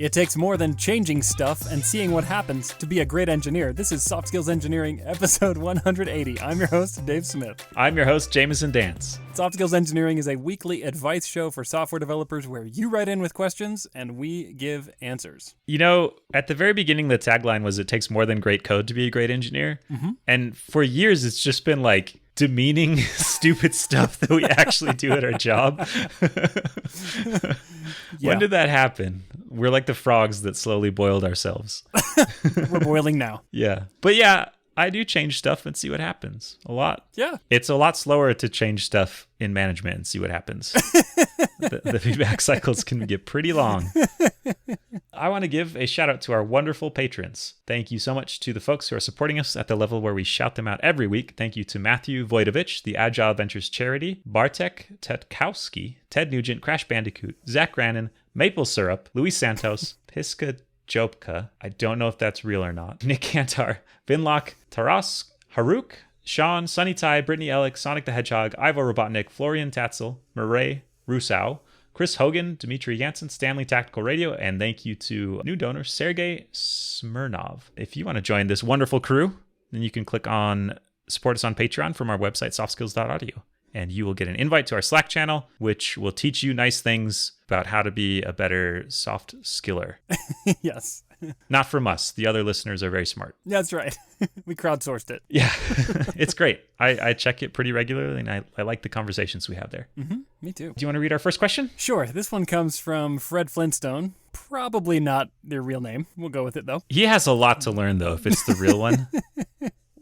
It takes more than changing stuff and seeing what happens to be a great engineer. This is Soft Skills Engineering, episode 180. I'm your host, Dave Smith. I'm your host, Jamison Dance. Soft Skills Engineering is a weekly advice show for software developers where you write in with questions and we give answers. You know, at the very beginning, the tagline was, it takes more than great code to be a great engineer. Mm-hmm. And for years, it's just been like demeaning, stupid stuff that we actually do at our job. Yeah. When did that happen? We're like the frogs that slowly boiled ourselves. We're boiling now. Yeah. But yeah, I do change stuff and see what happens a lot. Yeah. It's a lot slower to change stuff in management and see what happens. The feedback cycles can get pretty long. I want to give a shout out to our wonderful patrons. Thank you so much to the folks who are supporting us at the level where we shout them out every week. Thank you to Matthew Voidovich, the Agile Ventures Charity, Bartek Tetkowski, Ted Nugent, Crash Bandicoot, Zach Grannon, Maple Syrup, Luis Santos, Piska Jopka, I don't know if that's real or not, Nick Kantar, Vinlock, Taras, Haruk, Sean, Sunny Ty, Brittany Ellick, Sonic the Hedgehog, Ivo Robotnik, Florian Tatzel, Murray Rusau, Chris Hogan, Dmitry Jansen, Stanley Tactical Radio, and thank you to new donor Sergey Smirnov. If you want to join this wonderful crew, then you can click on support us on Patreon from our website, softskills.audio. And you will get an invite to our Slack channel, which will teach you nice things about how to be a better soft skiller. Yes. Not from us. The other listeners are very smart. That's right. We crowdsourced it. Yeah, it's great. I check it pretty regularly, and I like the conversations we have there. Mm-hmm. Me too. Do you want to read our first question? Sure. This one comes from Fred Flintstone. Probably not their real name. We'll go with it, though. He has a lot to learn, though, if it's the real one.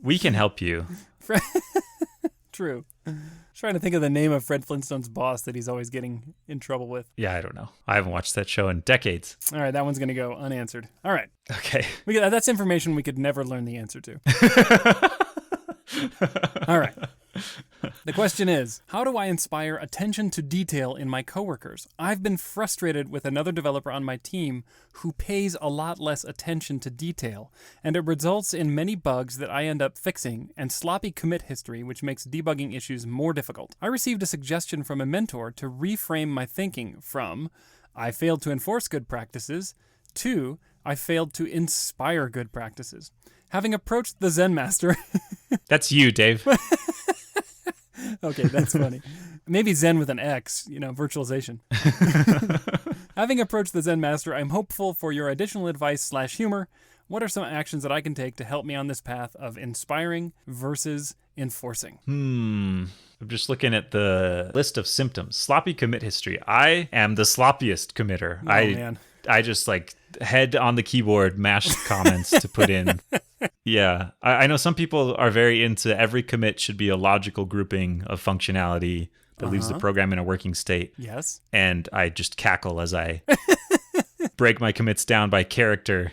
We can help you. True. Trying to think of the name of Fred Flintstone's boss that he's always getting in trouble with. Yeah, I don't know. I haven't watched that show in decades. All right, that one's going to go unanswered. All right. Okay. That's information we could never learn the answer to. All right. The question is, how do I inspire attention to detail in my coworkers? I've been frustrated with another developer on my team who pays a lot less attention to detail, and it results in many bugs that I end up fixing and sloppy commit history, which makes debugging issues more difficult. I received a suggestion from a mentor to reframe my thinking from, I failed to enforce good practices, to, I failed to inspire good practices. Having approached the Zen master... That's you, Dave. Okay, that's funny. Maybe Zen with an X, virtualization. Having approached the Zen master, I'm hopeful for your additional advice/humor. What are some actions that I can take to help me on this path of inspiring versus enforcing? I'm just looking at the list of symptoms. Sloppy commit history. I am the sloppiest committer. Oh, man. I just head on the keyboard, mash comments to put in. Yeah. I know some people are very into every commit should be a logical grouping of functionality that leaves the program in a working state. Yes. And I just cackle as I break my commits down by character.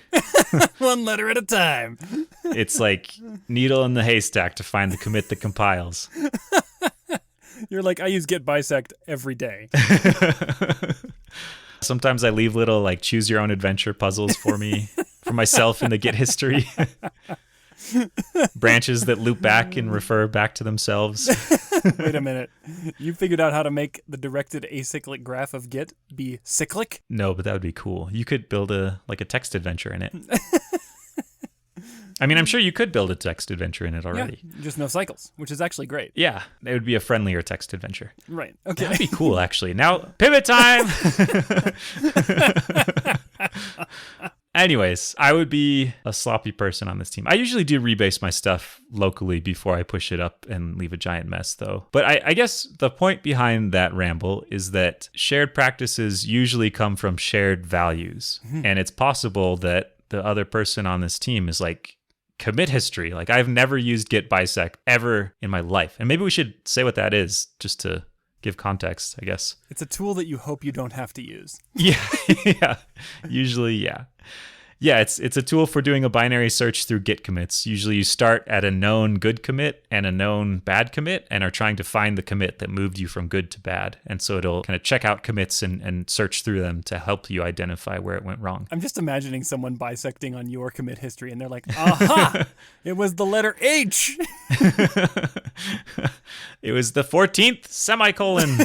One letter at a time. It's like needle in the haystack to find the commit that compiles. You're like, I use get bisect every day. Sometimes I leave little choose your own adventure puzzles for myself in the Git history. Branches that loop back and refer back to themselves. Wait a minute. You figured out how to make the directed acyclic graph of Git be cyclic? No, but that would be cool. You could build a text adventure in it. I mean, I'm sure you could build a text adventure in it already. Yeah, just no cycles, which is actually great. Yeah, it would be a friendlier text adventure. Right. Okay. That'd be cool, actually. Now, pivot time! Anyways, I would be a sloppy person on this team. I usually do rebase my stuff locally before I push it up and leave a giant mess, though. But I guess the point behind that ramble is that shared practices usually come from shared values. Mm-hmm. And it's possible that the other person on this team is commit history. I've never used git bisect ever in my life. And maybe we should say what that is just to give context, I guess. It's a tool that you hope you don't have to use. Yeah. Yeah. Usually, yeah. Yeah, it's a tool for doing a binary search through Git commits. Usually you start at a known good commit and a known bad commit and are trying to find the commit that moved you from good to bad. And so it'll kind of check out commits and search through them to help you identify where it went wrong. I'm just imagining someone bisecting on your commit history and they're like, aha, it was the letter H. It was the 14th semicolon.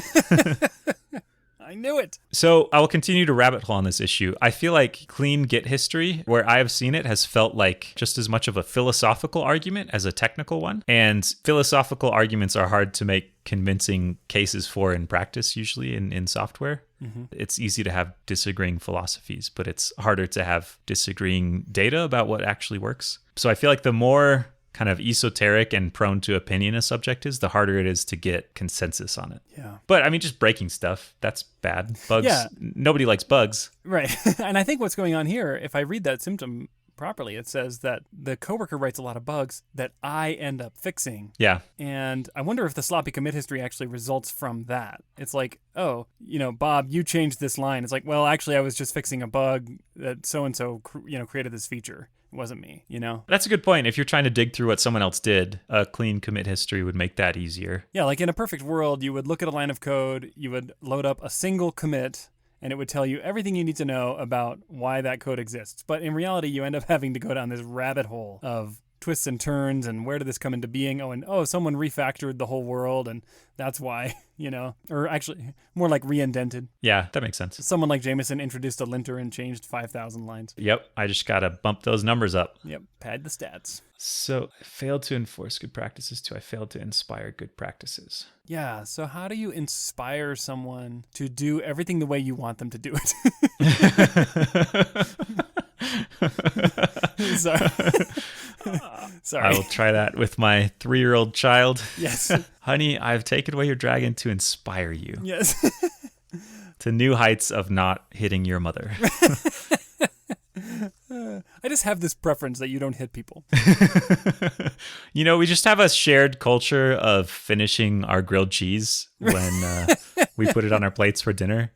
I knew it. So I will continue to rabbit hole on this issue. I feel like clean Git history, where I have seen it, has felt like just as much of a philosophical argument as a technical one. And philosophical arguments are hard to make convincing cases for in practice, usually in software. It's easy to have disagreeing philosophies, but it's harder to have disagreeing data about what actually works. So I feel like the more kind of esoteric and prone to opinion a subject is, the harder it is to get consensus on it. Yeah. But I mean, just breaking stuff, that's bad. Bugs, Yeah. Nobody likes bugs. Right. And I think what's going on here, if I read that symptom properly, it says that the coworker writes a lot of bugs that I end up fixing. Yeah. And I wonder if the sloppy commit history actually results from that. It's like, oh, Bob, you changed this line. It's like, well, actually, I was just fixing a bug that so-and-so, created this feature. It wasn't me, That's a good point. If you're trying to dig through what someone else did, a clean commit history would make that easier. Yeah, like in a perfect world, you would look at a line of code, you would load up a single commit, and it would tell you everything you need to know about why that code exists. But in reality, you end up having to go down this rabbit hole of twists and turns and where did this come into being? Someone refactored the whole world and that's why, or actually more like reindented. Yeah, that makes sense. Someone like Jamison introduced a linter and changed 5,000 lines. Yep, I just got to bump those numbers up. Yep, pad the stats. So I failed to enforce good practices I failed to inspire good practices. Yeah, so how do you inspire someone to do everything the way you want them to do it? Sorry. I will try that with my 3-year-old child. Yes. Honey, I've taken away your dragon to inspire you. Yes. To new heights of not hitting your mother. I just have this preference that you don't hit people. We just have a shared culture of finishing our grilled cheese when we put it on our plates for dinner.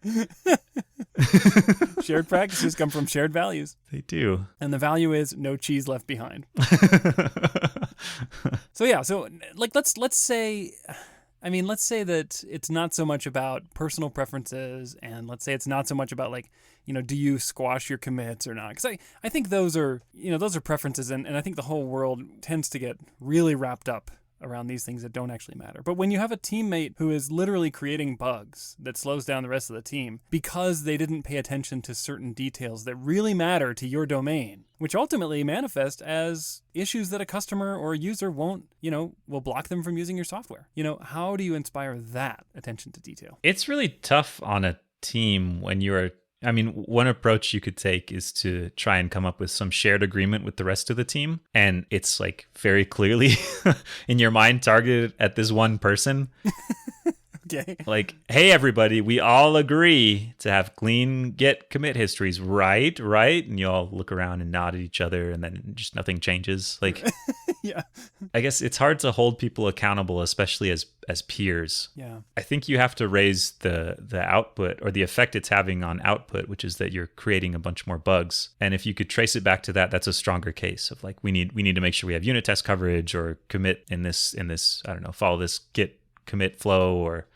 Shared practices come from shared values. They do. And the value is no cheese left behind. So let's say that it's not so much about personal preferences, and let's say it's not so much about do you squash your commits or not? Because I think those are preferences, and I think the whole world tends to get really wrapped up around these things that don't actually matter. But when you have a teammate who is literally creating bugs that slows down the rest of the team because they didn't pay attention to certain details that really matter to your domain, which ultimately manifest as issues that a customer or a user will block them from using your software. How do you inspire that attention to detail? It's really tough on a team when one approach you could take is to try and come up with some shared agreement with the rest of the team. And it's very clearly in your mind targeted at this one person. Okay. Hey, everybody, we all agree to have clean Git commit histories, right? And you all look around and nod at each other, and then just nothing changes. Yeah. I guess it's hard to hold people accountable, especially as peers. Yeah. I think you have to raise the output or the effect it's having on output, which is that you're creating a bunch more bugs. And if you could trace it back to that, that's a stronger case of we need to make sure we have unit test coverage or commit in this, I don't know, follow this Git commit flow or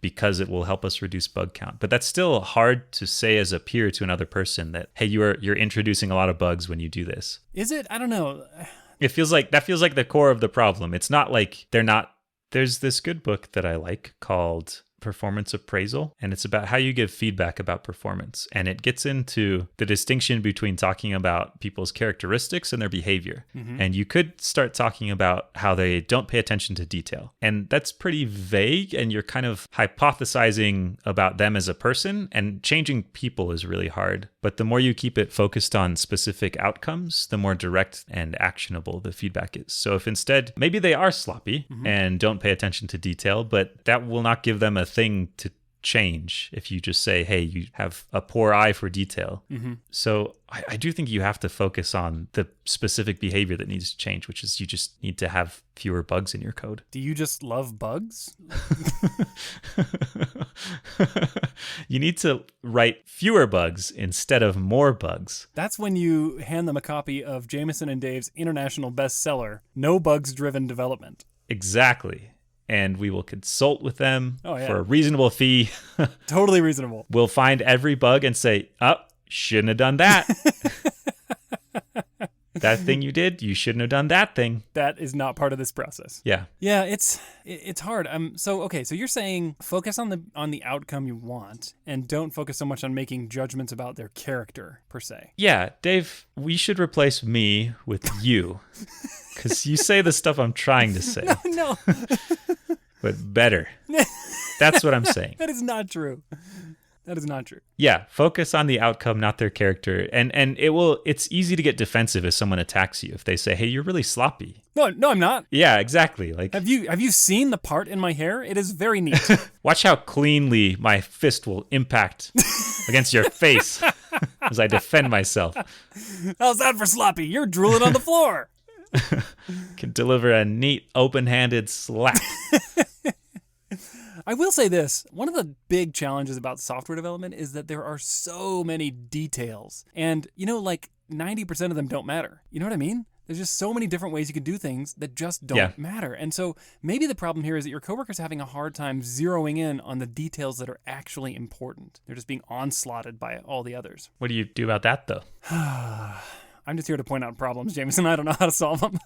because it will help us reduce bug count. But that's still hard to say as a peer to another person that, hey, you're introducing a lot of bugs when you do this. Is it? I don't know. That feels like the core of the problem. It's not like they're not. There's this good book that I like called Performance Appraisal, and it's about how you give feedback about performance. And it gets into the distinction between talking about people's characteristics and their behavior. And you could start talking about how they don't pay attention to detail. And that's pretty vague, and you're kind of hypothesizing about them as a person, and changing people is really hard. But the more you keep it focused on specific outcomes, the more direct and actionable the feedback is. So if instead, maybe they are sloppy and don't pay attention to detail, but that will not give them a thing to change if you just say, hey, you have a poor eye for detail. So I do think you have to focus on the specific behavior that needs to change, which is you just need to have fewer bugs in your code. Do you just love bugs? You need to write fewer bugs instead of more bugs. That's when you hand them a copy of Jamison and Dave's international bestseller, No Bugs Driven Development. Exactly. And we will consult with them for a reasonable fee. Totally reasonable. We'll find every bug and say, shouldn't have done that. That thing you did, you shouldn't have done that thing. That is not part of this process. Yeah. Yeah, it's hard. So you're saying focus on the outcome you want and don't focus so much on making judgments about their character per se. Yeah, Dave, we should replace me with you. Because you say the stuff I'm trying to say. No. But better. That's what I'm saying. That is not true. That is not true. Yeah, focus on the outcome, not their character. And it's easy to get defensive if someone attacks you. If they say, hey, you're really sloppy. No, I'm not. Yeah, exactly. Like, have you seen the part in my hair? It is very neat. Watch how cleanly my fist will impact against your face as I defend myself. How's that for sloppy? You're drooling on the floor. Can deliver a neat, open-handed slap. I will say this. One of the big challenges about software development is that there are so many details. And, like 90% of them don't matter. You know what I mean? There's just so many different ways you can do things that just don't matter. And so maybe the problem here is that your coworker's having a hard time zeroing in on the details that are actually important. They're just being onslaughted by all the others. What do you do about that, though? I'm just here to point out problems, Jamison. I don't know how to solve them.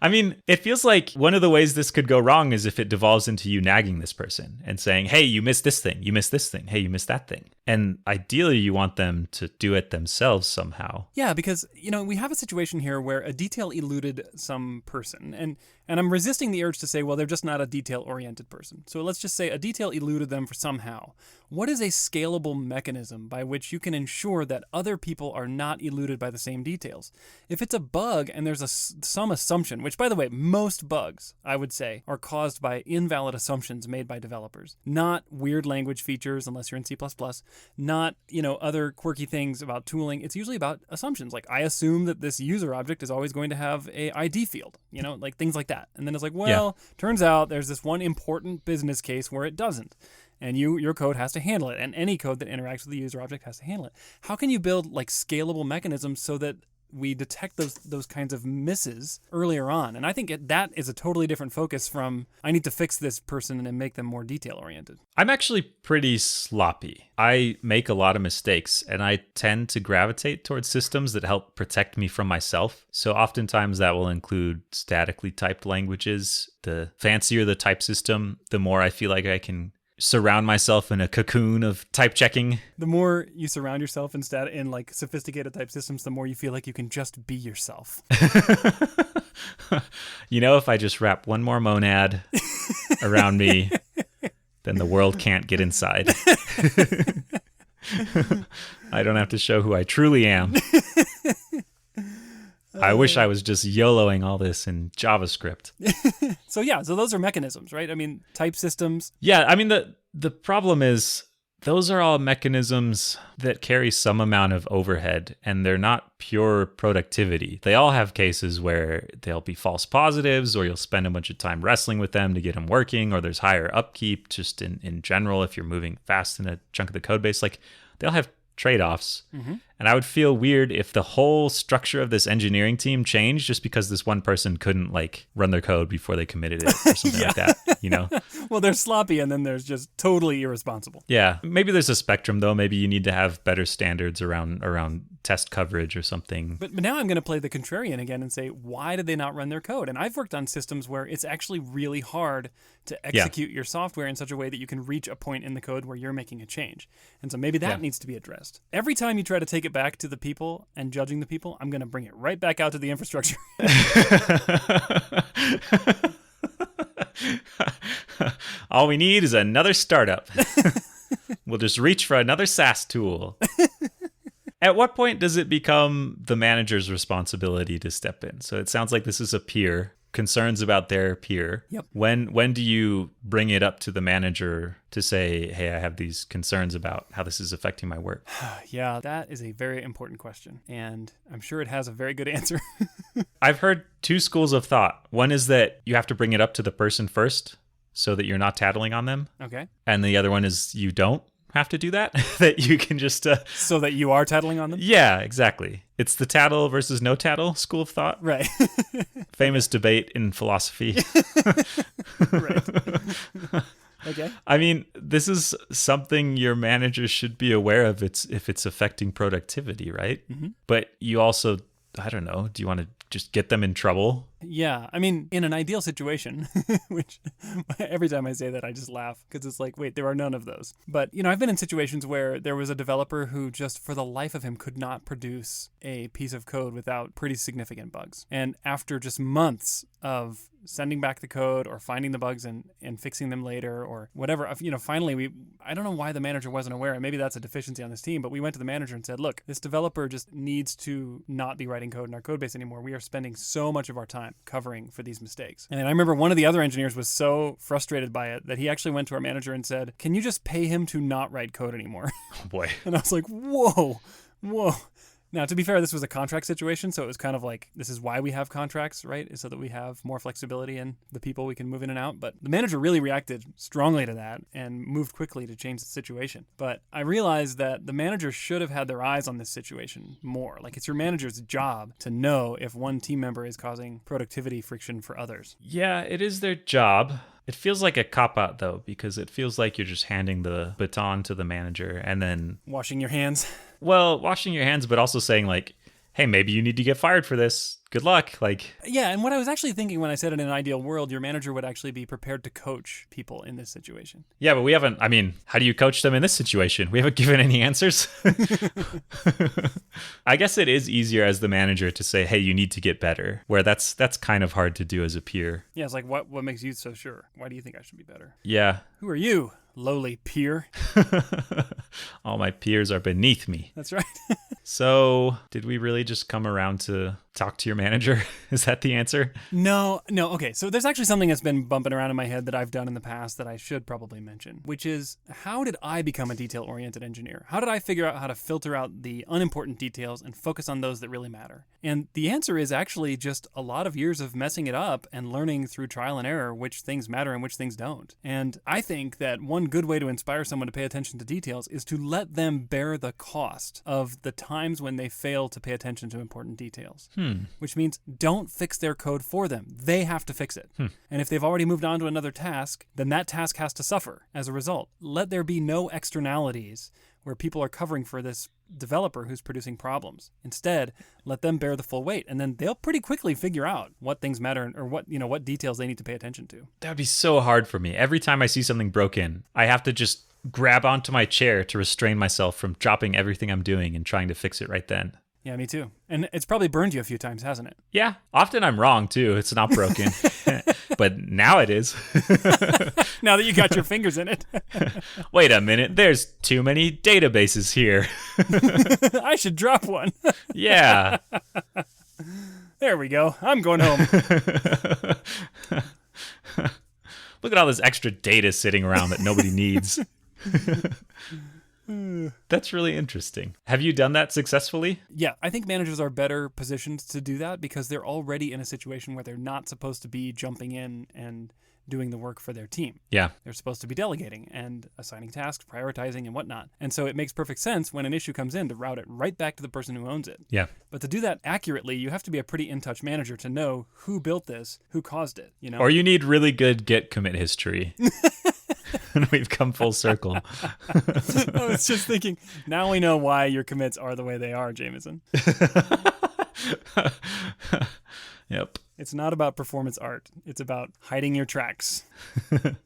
I mean, it feels like one of the ways this could go wrong is if it devolves into you nagging this person and saying, hey, you missed this thing, you missed this thing, hey, you missed that thing. And ideally, you want them to do it themselves somehow. Yeah, because, we have a situation here where a detail eluded some person. And I'm resisting the urge to say, well, they're just not a detail-oriented person. So let's just say a detail eluded them for somehow. What is a scalable mechanism by which you can ensure that other people are not eluded by the same details? If it's a bug and there's some assumption, which, by the way, most bugs, I would say, are caused by invalid assumptions made by developers, not weird language features, unless you're in C++, not, other quirky things about tooling. It's usually about assumptions. Like, I assume that this user object is always going to have a ID field, like things like that. And then it's like, turns out there's this one important business case where it doesn't. And your code has to handle it. And any code that interacts with the user object has to handle it. How can you build scalable mechanisms so that we detect those kinds of misses earlier on? And I think that is a totally different focus from, I need to fix this person and make them more detail-oriented. I'm actually pretty sloppy. I make a lot of mistakes, and I tend to gravitate towards systems that help protect me from myself. So oftentimes that will include statically typed languages. The fancier the type system, the more I feel like I can surround myself in a cocoon of type checking. The more you surround yourself in sophisticated type systems, the more you feel like you can just be yourself. If I just wrap one more monad around me, then the world can't get inside. I don't have to show who I truly am. I wish I was just YOLOing all this in JavaScript. So those are mechanisms, right? I mean, type systems. Yeah, I mean, the problem is those are all mechanisms that carry some amount of overhead, and they're not pure productivity. They all have cases where there'll be false positives, or you'll spend a bunch of time wrestling with them to get them working, or there's higher upkeep just in general if you're moving fast in a chunk of the code base. They'll have trade-offs. Mm-hmm. And I would feel weird if the whole structure of this engineering team changed just because this one person couldn't run their code before they committed it or something like that, Well, they're sloppy, and then there's just totally irresponsible. Yeah. Maybe there's a spectrum, though. Maybe you need to have better standards around test coverage or something. But now I'm going to play the contrarian again and say, why did they not run their code? And I've worked on systems where it's actually really hard to execute your software in such a way that you can reach a point in the code where you're making a change. And so maybe that needs to be addressed. Every time you try to take it back to the people and judging the people, I'm going to bring it right back out to the infrastructure. All we need is another startup. We'll just reach for another SaaS tool. At what point does it become the manager's responsibility to step in? So it sounds like this is a peer, concerns about their peer. Yep. When do you bring it up to the manager to say, hey, I have these concerns about how this is affecting my work? Yeah, that is a very important question. And I'm sure it has a very good answer. I've heard two schools of thought. One is that you have to bring it up to the person first so that you're not tattling on them. Okay. And the other one is you don't have to do that, that you can just... so that you are tattling on them? Yeah, exactly. It's the tattle versus no tattle school of thought. Right. Famous debate in philosophy. Right. Okay. I mean, this is something your manager should be aware of if it's affecting productivity, right? Mm-hmm. But you also, I don't know, do you want to just get them in trouble? Yeah, I mean, in an ideal situation, which every time I say that, I just laugh because it's like, wait, there are none of those. But, I've been in situations where there was a developer who just for the life of him could not produce a piece of code without pretty significant bugs. And after just months of sending back the code or finding the bugs and fixing them later or whatever, finally I don't know why the manager wasn't aware, and maybe that's a deficiency on this team, but we went to the manager and said, look, this developer just needs to not be writing code in our code base anymore. We are spending so much of our time covering for these mistakes. And I remember one of the other engineers was so frustrated by it that he actually went to our manager and said, can you just pay him to not write code anymore? Oh boy. And I was like, whoa. Now, to be fair, this was a contract situation, so it was kind of like, this is why we have contracts, right? Is so that we have more flexibility in the people we can move in and out. But the manager really reacted strongly to that and moved quickly to change the situation. But I realized that the manager should have had their eyes on this situation more. Like, it's your manager's job to know if one team member is causing productivity friction for others. Yeah, it is their job. It feels like a cop-out, though, because it feels like you're just handing the baton to the manager and then... Washing your hands. Well, washing your hands, but also saying like, hey, maybe you need to get fired for this. Good luck. Yeah, and what I was actually thinking when I said in an ideal world, your manager would actually be prepared to coach people in this situation. Yeah, but we haven't, how do you coach them in this situation? We haven't given any answers. I guess it is easier as the manager to say, hey, you need to get better, where that's kind of hard to do as a peer. Yeah, it's like, what makes you so sure? Why do you think I should be better? Yeah. Who are you, lowly peer? All my peers are beneath me. That's right. So, did we really just come around to talk to your manager? Is that the answer? No. Okay, so there's actually something that's been bumping around in my head that I've done in the past that I should probably mention, which is, how did I become a detail-oriented engineer? How did I figure out how to filter out the unimportant details and focus on those that really matter? And the answer is actually just a lot of years of messing it up and learning through trial and error which things matter and which things don't. And I think that one good way to inspire someone to pay attention to details is to let them bear the cost of the times when they fail to pay attention to important details. Which means don't fix their code for them. They have to fix it. And if they've already moved on to another task, then that task has to suffer as a result. Let there be no externalities where people are covering for this developer who's producing problems. Instead, let them bear the full weight, and then they'll pretty quickly figure out what things matter or what details they need to pay attention to. That would be so hard for me. Every time I see something broken, I have to just grab onto my chair to restrain myself from dropping everything I'm doing and trying to fix it right then. Yeah, me too. And it's probably burned you a few times, hasn't it? Yeah, often I'm wrong too. It's not broken. But now it is. Now that you got your fingers in it. Wait a minute, there's too many databases here. I should drop one. Yeah. There we go. I'm going home. Look at all this extra data sitting around that nobody needs. That's really interesting. Have you done that successfully? Yeah, I think managers are better positioned to do that because they're already in a situation where they're not supposed to be jumping in and doing the work for their team. Yeah. They're supposed to be delegating and assigning tasks, prioritizing and whatnot. And so it makes perfect sense when an issue comes in to route it right back to the person who owns it. Yeah. But to do that accurately, you have to be a pretty in-touch manager to know who built this, who caused it, Or you need really good Git commit history. And we've come full circle. I was just thinking, now we know why your commits are the way they are, Jamison. Yep. It's not about performance art. It's about hiding your tracks.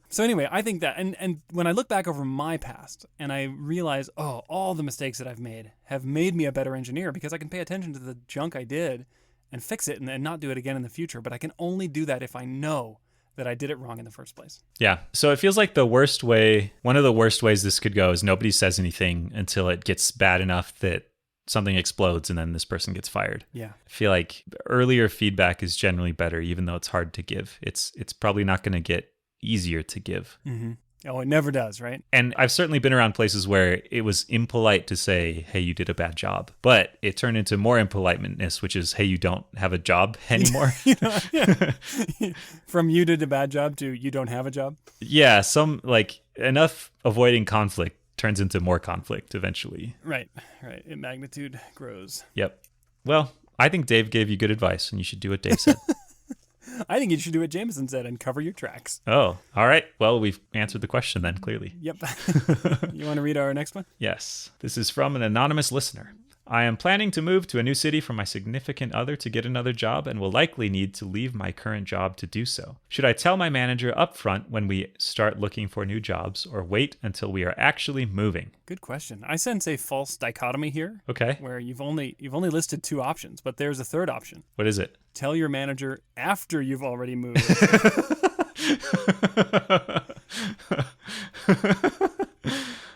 So anyway, I think that, and when I look back over my past and I realize, all the mistakes that I've made have made me a better engineer because I can pay attention to the junk I did and fix it and not do it again in the future. But I can only do that if I know that I did it wrong in the first place. Yeah. So it feels like one of the worst ways this could go is nobody says anything until it gets bad enough that something explodes and then this person gets fired. Yeah. I feel like earlier feedback is generally better, even though it's hard to give. It's probably not going to get easier to give. Mm-hmm. Oh, it never does, right? And I've certainly been around places where it was impolite to say, hey, you did a bad job. But it turned into more impoliteness, which is, hey, you don't have a job anymore. From you did a bad job to you don't have a job? Yeah, enough avoiding conflict turns into more conflict eventually. Right. Magnitude grows. Yep. Well, I think Dave gave you good advice, and you should do what Dave said. I think you should do what Jamison said and cover your tracks. Oh, all right. Well, we've answered the question then, clearly. Yep. You want to read our next one? Yes. This is from an anonymous listener. I am planning to move to a new city for my significant other to get another job and will likely need to leave my current job to do so. Should I tell my manager up front when we start looking for new jobs or wait until we are actually moving? Good question. I sense a false dichotomy here. Okay. Where you've only listed 2 options, but there's a third option. What is it? Tell your manager after you've already moved.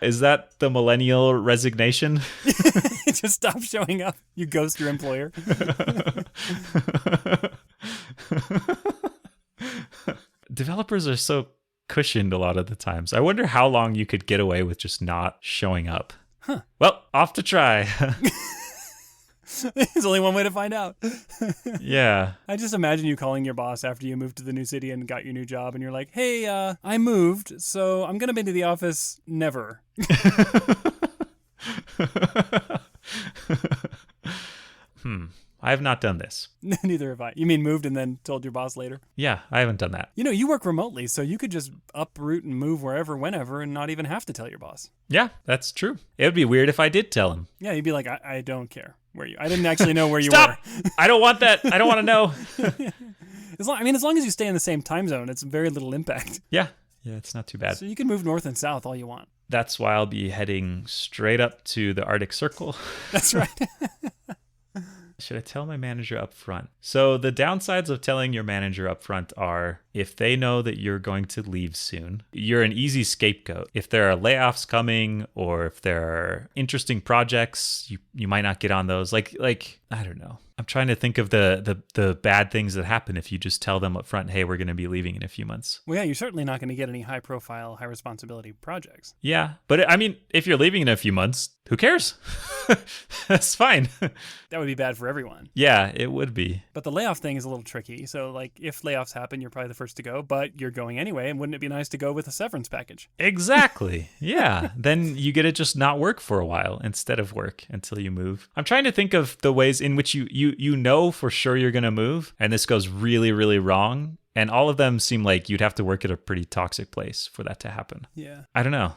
Is that the millennial resignation? Just stop showing up. You ghost your employer. Developers are so cushioned a lot of the times. I wonder how long you could get away with just not showing up. Huh. Well, off to try. There's only one way to find out. Yeah. I just imagine you calling your boss after you moved to the new city and got your new job, and you're like, hey, I moved, so I'm going to be to the office never. I have not done this. Neither have I. You mean moved and then told your boss later? Yeah, I haven't done that. You know, you work remotely, so you could just uproot and move wherever, whenever, and not even have to tell your boss. Yeah, that's true. It would be weird if I did tell him. Yeah, you'd be like, I don't care where you. I didn't actually know where you Stop! were. I don't want that. I don't want to know. As long as you stay in the same time zone, it's very little impact. Yeah, it's not too bad. So you can move north and south all you want. That's why I'll be heading straight up to the Arctic Circle. That's right. Should I tell my manager up front? So the downsides of telling your manager up front are if they know that you're going to leave soon, you're an easy scapegoat. If there are layoffs coming or if there are interesting projects, you might not get on those. Like I don't know. I'm trying to think of the bad things that happen if you just tell them up front, hey, we're going to be leaving in a few months. Well, yeah, you're certainly not going to get any high profile, high responsibility projects. Yeah. But I mean, if you're leaving in a few months, who cares? That's fine. That would be bad for everyone. Yeah, it would be. But the layoff thing is a little tricky. So, like, if layoffs happen, you're probably the first to go, but you're going anyway. And wouldn't it be nice to go with a severance package? Exactly. Yeah. Then you get to just not work for a while instead of work until you move. I'm trying to think of the ways in which you know for sure you're going to move, and this goes really, really wrong. And all of them seem like you'd have to work at a pretty toxic place for that to happen. Yeah. I don't know.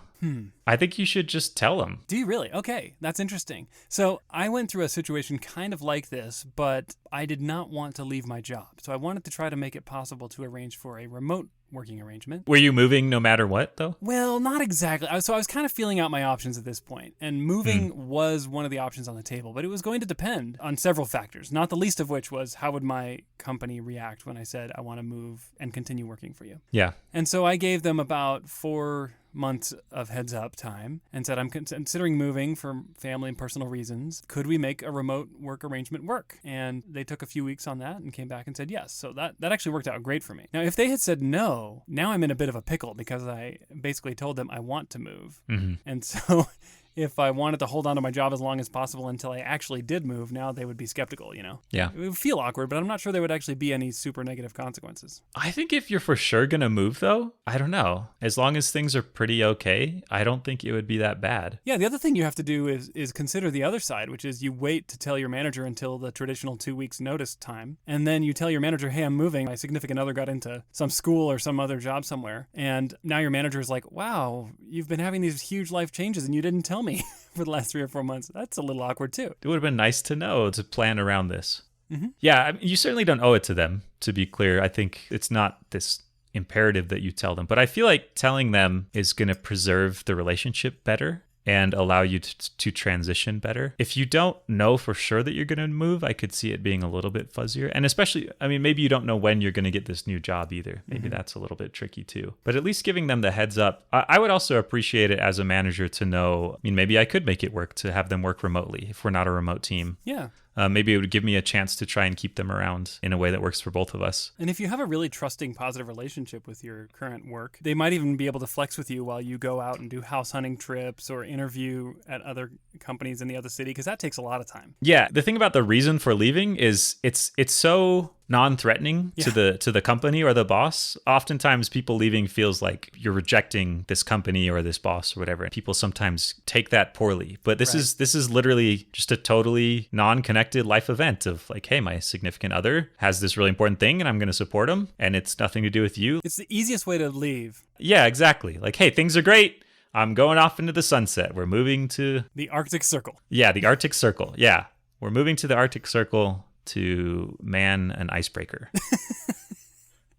I think you should just tell them. Do you really? Okay, that's interesting. So I went through a situation kind of like this, but I did not want to leave my job. So I wanted to try to make it possible to arrange for a remote working arrangement. Were you moving no matter what, though? Well, not exactly. So I was kind of feeling out my options at this point, and moving was one of the options on the table, but it was going to depend on several factors, not the least of which was how would my company react when I said I want to move and continue working for you. Yeah. And so I gave them about 4 months of heads up time and said, I'm considering moving for family and personal reasons. Could we make a remote work arrangement work? And they took a few weeks on that and came back and said yes. So that actually worked out great for me. Now, if they had said no, now I'm in a bit of a pickle because I basically told them I want to move. Mm-hmm. And so if I wanted to hold on to my job as long as possible until I actually did move, now they would be skeptical, you know? Yeah. It would feel awkward, but I'm not sure there would actually be any super negative consequences. I think if you're for sure going to move, though, I don't know. As long as things are pretty okay, I don't think it would be that bad. Yeah, the other thing you have to do is consider the other side, which is you wait to tell your manager until the traditional 2 weeks notice time. And then you tell your manager, hey, I'm moving. My significant other got into some school or some other job somewhere. And now your manager is like, wow, you've been having these huge life changes and you didn't tell me for the last 3 or 4 months. That's a little awkward too. It would have been nice to know to plan around this. Mm-hmm. Yeah, I mean, you certainly don't owe it to them, to be clear. I think it's not this imperative that you tell them, but I feel like telling them is going to preserve the relationship better and allow you to transition better. If you don't know for sure that you're going to move, I could see it being a little bit fuzzier. And especially, I mean, maybe you don't know when you're going to get this new job either. Maybe that's a little bit tricky too. But at least giving them the heads up. I would also appreciate it as a manager to know, I mean, maybe I could make it work to have them work remotely if we're not a remote team. Yeah. Maybe it would give me a chance to try and keep them around in a way that works for both of us. And if you have a really trusting, positive relationship with your current work, they might even be able to flex with you while you go out and do house hunting trips or interview at other companies in the other city, because that takes a lot of time. Yeah, the thing about the reason for leaving is it's so non-threatening to the company or the boss. Oftentimes people leaving feels like you're rejecting this company or this boss or whatever. People sometimes take that poorly. But this is literally just a totally non-connected life event of like, hey, my significant other has this really important thing and I'm going to support him, and it's nothing to do with you. It's the easiest way to leave. Yeah, exactly. Like, hey, things are great. I'm going off into the sunset. We're moving to the Arctic Circle. Yeah, the Arctic Circle. Yeah. We're moving to the Arctic Circle to man an icebreaker.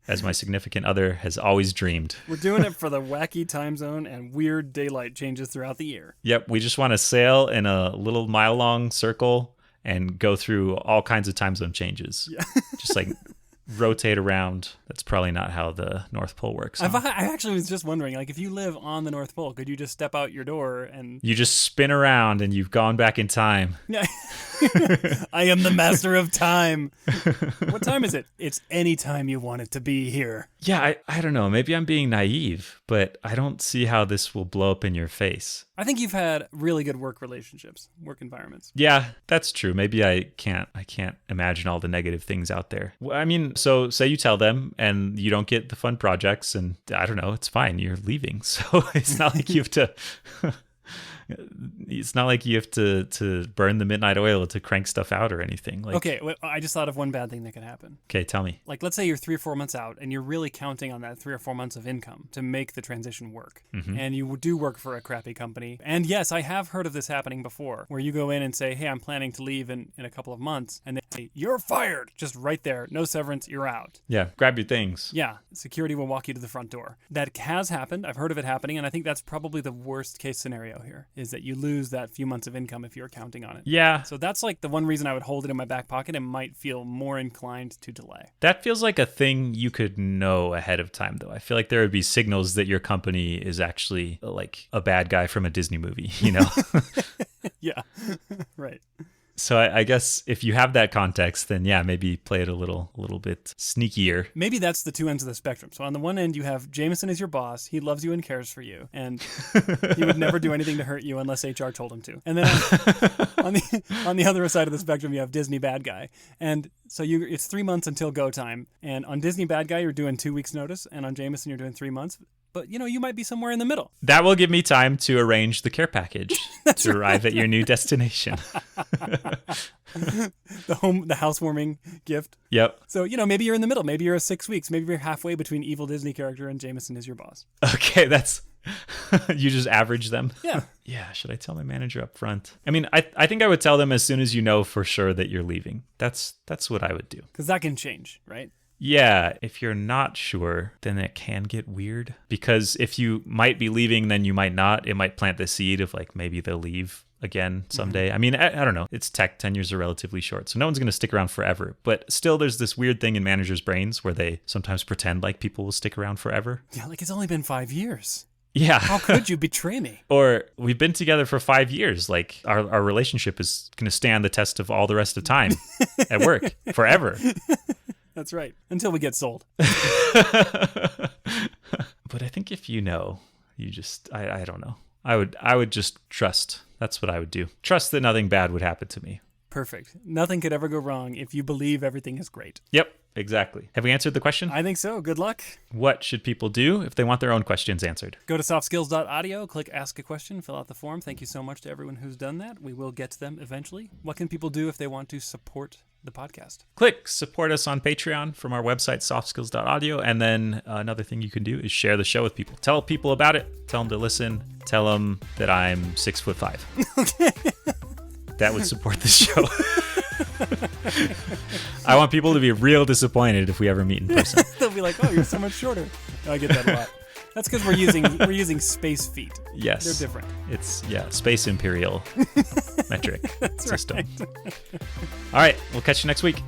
As my significant other has always dreamed. We're doing it for the wacky time zone and weird daylight changes throughout the year. Yep, we just want to sail in a little mile-long circle and go through all kinds of time zone changes. Yeah. Just like rotate around. That's probably not how the North Pole works. Huh? I actually was just wondering, like, if you live on the North Pole, could you just step out your door and... You just spin around and you've gone back in time. Yeah. I am the master of time. What time is it? It's any time you want it to be here. Yeah, I don't know. Maybe I'm being naive, but I don't see how this will blow up in your face. I think you've had really good work relationships, work environments. Yeah, that's true. Maybe I can't imagine all the negative things out there. I mean, so say you tell them and you don't get the fun projects, and I don't know, it's fine. You're leaving. So it's not like you have to... It's not like you have to burn the midnight oil to crank stuff out or anything. Like, okay, well, I just thought of one bad thing that could happen. Okay, tell me. Like, let's say you're 3 or 4 months out and you're really counting on that 3 or 4 months of income to make the transition work. Mm-hmm. And you do work for a crappy company. And yes, I have heard of this happening before, where you go in and say, hey, I'm planning to leave in a couple of months. And they say, you're fired. Just right there. No severance. You're out. Yeah, grab your things. Yeah, security will walk you to the front door. That has happened. I've heard of it happening. And I think that's probably the worst case scenario here, is that you lose that few months of income if you're counting on it. Yeah. So that's like the one reason I would hold it in my back pocket and might feel more inclined to delay. That feels like a thing you could know ahead of time, though. I feel like there would be signals that your company is actually like a bad guy from a Disney movie, you know? Yeah, right. So I guess if you have that context, then yeah, maybe play it a little bit sneakier. Maybe that's the two ends of the spectrum. So on the one end, you have Jamison as your boss. He loves you and cares for you. And he would never do anything to hurt you unless HR told him to. And then on the other side of the spectrum, you have Disney bad guy. And so it's 3 months until go time. And on Disney bad guy, you're doing 2 weeks notice. And on Jamison, you're doing 3 months. But, you know, you might be somewhere in the middle. That will give me time to arrange the care package to arrive at your new destination. The housewarming gift. Yep. So, you know, maybe you're in the middle. Maybe you're 6 weeks. Maybe you're halfway between evil Disney character and Jamison is your boss. Okay, that's... You just average them? Yeah. Yeah, should I tell my manager up front? I mean, I think I would tell them as soon as you know for sure that you're leaving. That's what I would do. Because that can change, right? Yeah, if you're not sure, then it can get weird. Because if you might be leaving, then you might not. It might plant the seed of like maybe they'll leave again someday. Mm-hmm. I mean, I don't know. It's tech. 10 years are relatively short. So no one's going to stick around forever. But still, there's this weird thing in managers' brains where they sometimes pretend like people will stick around forever. Yeah, like it's only been 5 years. Yeah. How could you betray me? Or we've been together for 5 years. Like our relationship is going to stand the test of all the rest of time at work forever. That's right. Until we get sold. But I think if you know, you just, I don't know. I would just trust. That's what I would do. Trust that nothing bad would happen to me. Perfect. Nothing could ever go wrong if you believe everything is great. Yep, exactly. Have we answered the question? I think so. Good luck. What should people do if they want their own questions answered? Go to softskills.audio, click Ask a Question, fill out the form. Thank you so much to everyone who's done that. We will get to them eventually. What can people do if they want to support the podcast? Click support us on Patreon from our website, softskills.audio. And then another thing you can do is share the show with people. Tell people about it. Tell them to listen. Tell them that I'm 6'5". Okay. That would support the show. I want people to be real disappointed if we ever meet in person. They'll be like, oh, you're so much shorter. I get that a lot. That's because we're using space feet. Yes. They're different. It's, space imperial metric system. Right. All right. We'll catch you next week.